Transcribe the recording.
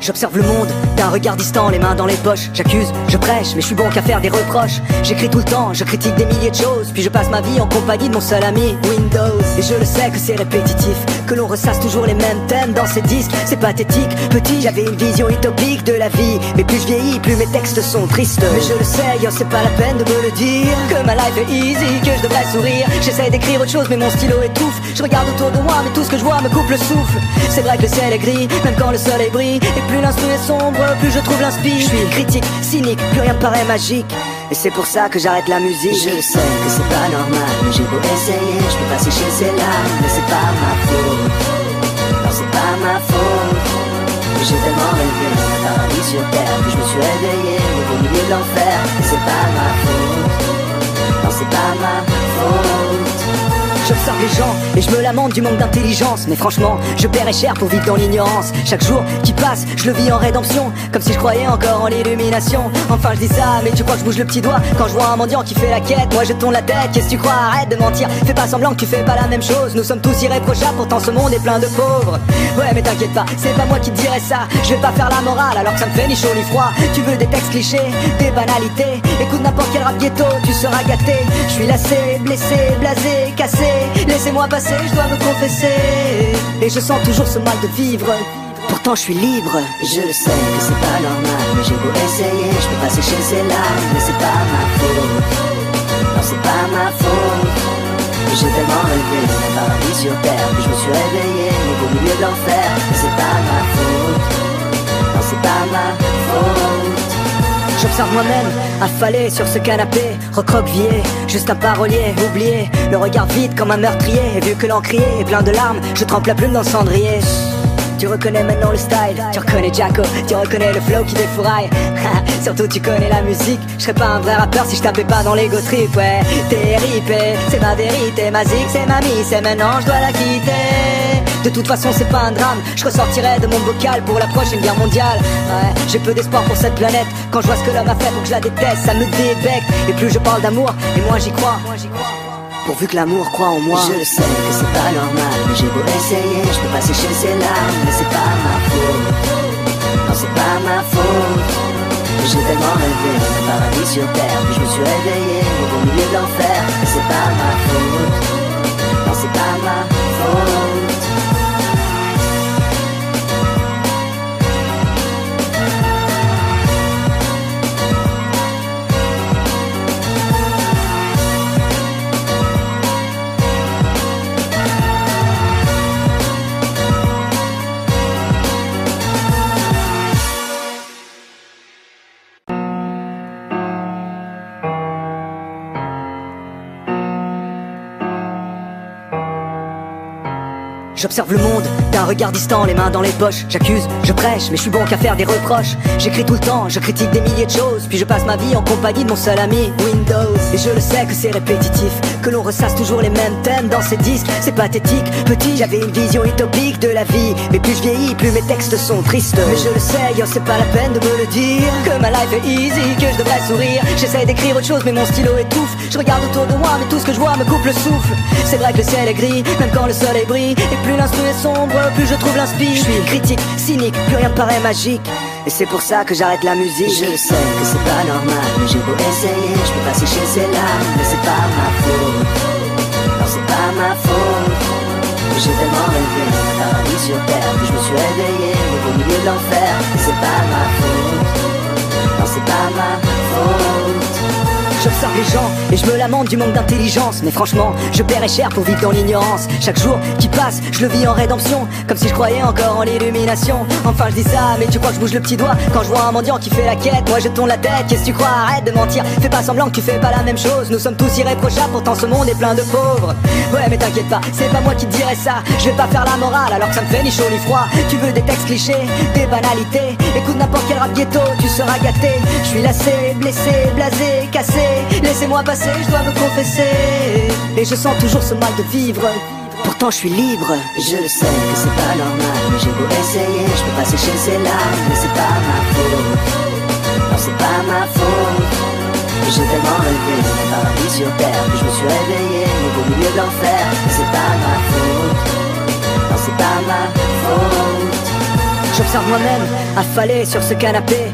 J'observe le monde d'un regard distant, les mains dans les poches. J'accuse, je prêche, mais je suis bon qu'à faire des reproches. J'écris tout le temps, je critique des milliers de choses. Puis je passe ma vie en compagnie de mon seul ami Windows. Et je le sais que c'est répétitif, que l'on ressasse toujours les mêmes thèmes dans ces disques. C'est pathétique, petit j'avais une vision utopique de la vie. Mais plus je vieillis, plus mes textes sont tristes. Mais je le sais, yo, c'est pas la peine de me le dire, que ma life est easy, que je devrais sourire. J'essaie d'écrire autre chose mais mon stylo étouffe. Je regarde autour de moi mais tout ce que je vois me coupe le souffle. C'est vrai que le ciel est gris, même quand le soleil brille. Et plus l'instru est sombre, plus je trouve l'inspi. Je suis critique, cynique, plus rien paraît magique. Et c'est pour ça que j'arrête la musique. Je sais que c'est pas normal, mais j'ai beau essayer, je peux pas sécher ces larmes. Mais c'est pas ma faute, non c'est pas ma faute. J'ai tellement rêvé un paradis sur terre que je me suis réveillé au milieu de l'enfer. Et c'est pas ma faute, non c'est pas ma faute. J'observe les gens et je me lamente du manque d'intelligence. Mais franchement, je paierais cher pour vivre dans l'ignorance. Chaque jour qui passe, je le vis en rédemption, comme si je croyais encore en l'illumination. Enfin je dis ça, mais tu crois que je bouge le petit doigt quand je vois un mendiant qui fait la quête. Moi je tourne la tête, qu'est-ce que tu crois? Arrête de mentir, fais pas semblant que tu fais pas la même chose. Nous sommes tous irréprochables, pourtant ce monde est plein de pauvres. Ouais mais t'inquiète pas, c'est pas moi qui te dirais ça. Je vais pas faire la morale alors que ça me fait ni chaud ni froid. Tu veux des textes clichés, des banalités, écoute n'importe quel rap ghetto, tu seras gâté. Je suis lassé, blessé, blasé, cassé. Laissez-moi passer, je dois me confesser. Et je sens toujours ce mal de vivre, pourtant je suis libre. Je le sais que c'est pas normal, mais j'ai beau essayer, je peux pas sécher ces larmes. Mais c'est pas ma faute, non c'est pas ma faute. J'ai tellement rêvé un paradis sur terre que je me suis réveillé au milieu de l'enfer. Mais c'est pas ma faute, non c'est pas ma faute. J'observe moi-même, affalé sur ce canapé, recroquevillé, juste un parolier, oublié, le regard vide comme un meurtrier. Et vu que l'encrier est plein de larmes, je trempe la plume dans le cendrier. Tu reconnais maintenant le style, tu reconnais Jacko, tu reconnais le flow qui défouraille. Surtout tu connais la musique, je serais pas un vrai rappeur si je tapais pas dans l'ego trip. Ouais, t'es ripé, c'est ma vérité, ma zig, c'est ma mise, et maintenant je dois la quitter. De toute façon c'est pas un drame, je ressortirai de mon bocal pour la prochaine guerre mondiale. Ouais, j'ai peu d'espoir pour cette planète, quand je vois ce que l'homme a fait pour que je la déteste, ça me débecte. Et plus je parle d'amour, et moins j'y crois. Pourvu que l'amour croit en moi. Je le sais que c'est pas normal, mais j'ai beau essayer, je peux pas sécher ces larmes. Mais c'est pas ma faute, non c'est pas ma faute. J'ai tellement rêvé un paradis sur terre que je me suis réveillé au milieu de l'enfer. Mais c'est pas ma faute, non c'est pas ma faute. J'observe le monde d'un regard distant, les mains dans les poches. J'accuse, je prêche, mais je suis bon qu'à faire des reproches. J'écris tout le temps, je critique des milliers de choses. Puis je passe ma vie en compagnie de mon seul ami Windows. Et je le sais que c'est répétitif, que l'on ressasse toujours les mêmes thèmes dans ces disques. C'est pathétique, petit j'avais une vision utopique de la vie. Mais plus je vieillis, plus mes textes sont tristes. Mais je le sais, yo, c'est pas la peine de me le dire, que ma life est easy, que je devrais sourire. J'essaie d'écrire autre chose mais mon stylo étouffe. Je regarde autour de moi mais tout ce que je vois me coupe le souffle. C'est vrai que le ciel est gris, même quand le soleil brille. Et plus l'instru est sombre, plus je trouve l'inspi. Je suis critique, cynique, plus rien paraît magique. Et c'est pour ça que j'arrête la musique. Je sais que c'est pas normal, mais j'ai beau essayer, je peux pas sécher ces larmes. Mais c'est pas ma faute, non c'est pas ma faute. J'ai tellement rêvé un paradis sur terre que je me suis réveillé au milieu de l'enfer. Mais c'est pas ma faute, non c'est pas ma faute. J'observe les gens et je me lamente du manque d'intelligence. Mais franchement, je paierais cher pour vivre dans l'ignorance. Chaque jour qui passe, je le vis en rédemption, comme si je croyais encore en l'illumination. Enfin je dis ça, mais tu crois que je bouge le petit doigt quand je vois un mendiant qui fait la quête. Moi je tourne la tête, qu'est-ce que tu crois? Arrête de mentir, fais pas semblant que tu fais pas la même chose. Nous sommes tous irréprochables, pourtant ce monde est plein de pauvres. Ouais mais t'inquiète pas, c'est pas moi qui te dirais ça. Je vais pas faire la morale alors que ça me fait ni chaud ni froid. Tu veux des textes clichés, des banalités, écoute n'importe quel rap ghetto, tu seras gâté. Je suis lassé, blessé, blasé, cassé. Laissez-moi passer, je dois me confesser. Et je sens toujours ce mal de vivre, pourtant je suis libre. Je le sais que c'est pas normal, mais j'ai beau essayer, je peux pas sécher ces larmes. Mais c'est pas ma faute, non c'est pas ma faute. J'ai tellement rêvé un paradis sur terre que je me suis réveillé au milieu de l'enfer. Mais c'est pas ma faute, non c'est pas ma faute. J'observe moi-même, affalé sur ce canapé.